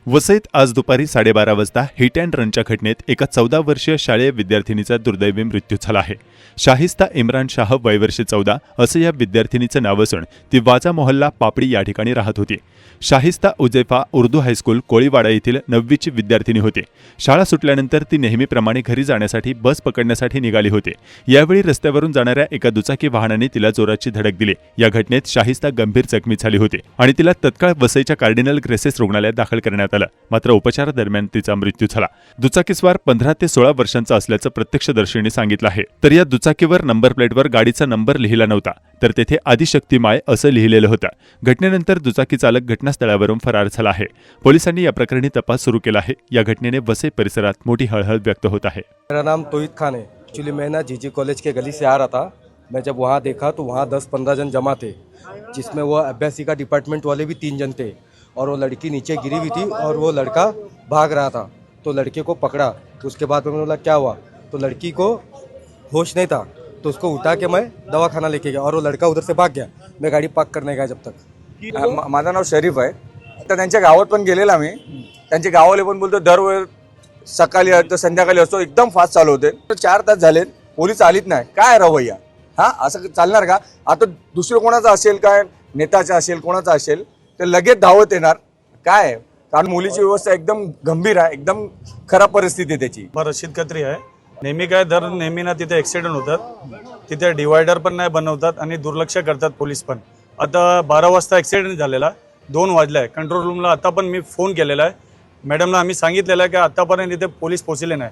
वसईत आज दुपारी 12:30 वाजता हिट अँड रनच्या घटनेत एका 14 वर्षीय शालेय विद्यार्थिनीचा दुर्दैवी मृत्यू झाला आहे। शाहिस्ता इम्रान शाह वय वर्ष 14 असं या विद्यार्थिनीचं नाव असून ती वाजा मोहल्ला पापडी या ठिकाणी राहत होती। शाहिस्ता उजैफा उर्दू हायस्कूल कोळीवाडा येथील 9वीची विद्यार्थिनी होती। शाळा सुटल्यानंतर ती नेहमीप्रमाणे घरी जाण्यासाठी बस पकडण्यासाठी निघाली होती। यावेळी रस्त्यावरून जाणाऱ्या एका दुचाकी वाहनाने तिला जोराची धडक दिली। या घटनेत शाहिस्ता गंभीर जखमी झाली होती आणि तिला तत्काळ वसईच्या कार्डिनल ग्रेसेस रुग्णालयात दाखल करण्यात आलं। मात्र उपचारादरम्यान तिचा मृत्यू झाला। दुचाकीस्वार 15 ते 16 वर्षांचा असल्याचं प्रत्यक्षदर्शींनी सांगितलं आहे। तर या दुचाकीवर नंबर प्लेटवर गाडीचा नंबर लिहिला नव्हता, तर तेथे आदिशक्ती माय असं लिहिलेलं होतं। घटनेनंतर दुचाकी चालक घटनास्थळावरून फरार झाला आहे। पोलिसांनी या प्रकरणी तपास सुरू केला आहे। या घटनेने वसई परिसरात मोठी हळहळ व्यक्त होत आहे। मेरा नाम तोहिद खान है। एक्चुअली मैं ना जीजी कॉलेज के गली से आ रहा था। मैं जब वहाँ देखा तो वहाँ 10-15 जन जमा थे, जिसमें वो अभ्यासी का डिपार्टमेंट वाले भी 3 जन थे और वो लड़की नीचे गिरी हुई थी और वो लड़का भाग रहा था। तो लड़के को पकड़ा, तो उसके बाद मैंने बोला क्या हुआ, तो लड़की को होश नहीं था, तो उसको उठा के मैं दवाखाना लेके गया और वो लड़का उधर से भाग गया। मैं गाड़ी पार्क करने गया जब तक। माझं नाव शरीफ आहे। तर त्यांच्या गावात पण गेलेला मी, त्यांचे गाववाले पण बोलतो दरवेळ सकाळी तर संध्याकाळी असतो, एकदम फास्ट चालू होते। 4 तास झाले पोलीस आलीच नाही। काय रवैया हा, असं चालणार का? आता दुसरं कोणाचा असेल, काय नेताचा असेल, कोणाचा असेल, तर लगेच धावत येणार काय? कारण मुलीची व्यवस्था एकदम गंभीर आहे, एकदम खराब परिस्थिती आहे त्याची। रशीद खत्री आहे। नेहमी काय नेहमी ना तिथे ॲक्सिडेंट होतात, तिथे डिवायडर पण नाही बनवतात आणि दुर्लक्ष करतात पोलीस पण। आता 12 वाजता ॲक्सिडेंट झालेला, 2 वाजले आहे। कंट्रोल रूमला आता पण मी फोन केलेला आहे, मॅडमला आम्ही सांगितलेलं आहे की आतापर्यंत इथे पोलीस पोहोचले नाही।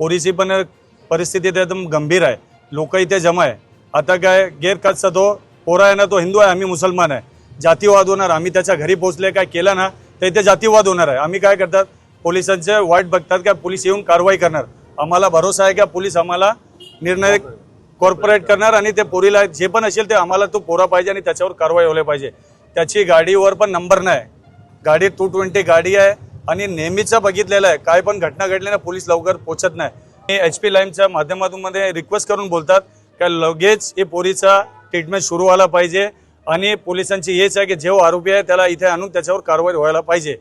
पोलीसची पण परिस्थिती एकदम गंभीर आहे, लोक इथे जमा आहे। आता काय गैरकाजचा तो पोरा आहे ना, तो हिंदू आहे, आम्ही मुसलमान आहे, जातीवाद होणार। आम्ही त्याच्या घरी पोहोचले, काय केलं ना तर इथे जातीवाद होणार आहे। आम्ही काय करतात, पोलिसांचे वाट बघतात का पोलीस येऊन कारवाई करणार। आम्हाला भरोसा आहे की पोलीस आम्हाला निर्णय कॉर्पोरेट करणार आणि ते पोरीला जे पण असेल ते आम्हाला तो पोरा पाहिजे आणि त्याच्यावर कारवाई व्हायला पाहिजे। त्याची गाडीवर पण नंबर नाही, गाडी 220 गाडी आहे आणि नेहमीचं बघितलेलं आहे, काय पण घटना घडली ना पोलीस लवकर पोहोचत नाही। HP लाईनच्या माध्यमातून मध्ये रिक्वेस्ट करून बोलतात का लगेच हे पोरीचा ट्रीटमेंट सुरू व्हायला पाहिजे आणि पोलिसांची हेच आहे की जो आरोपी आहे त्याला इथे आणून त्याच्यावर कारवाई व्हायला पाहिजे।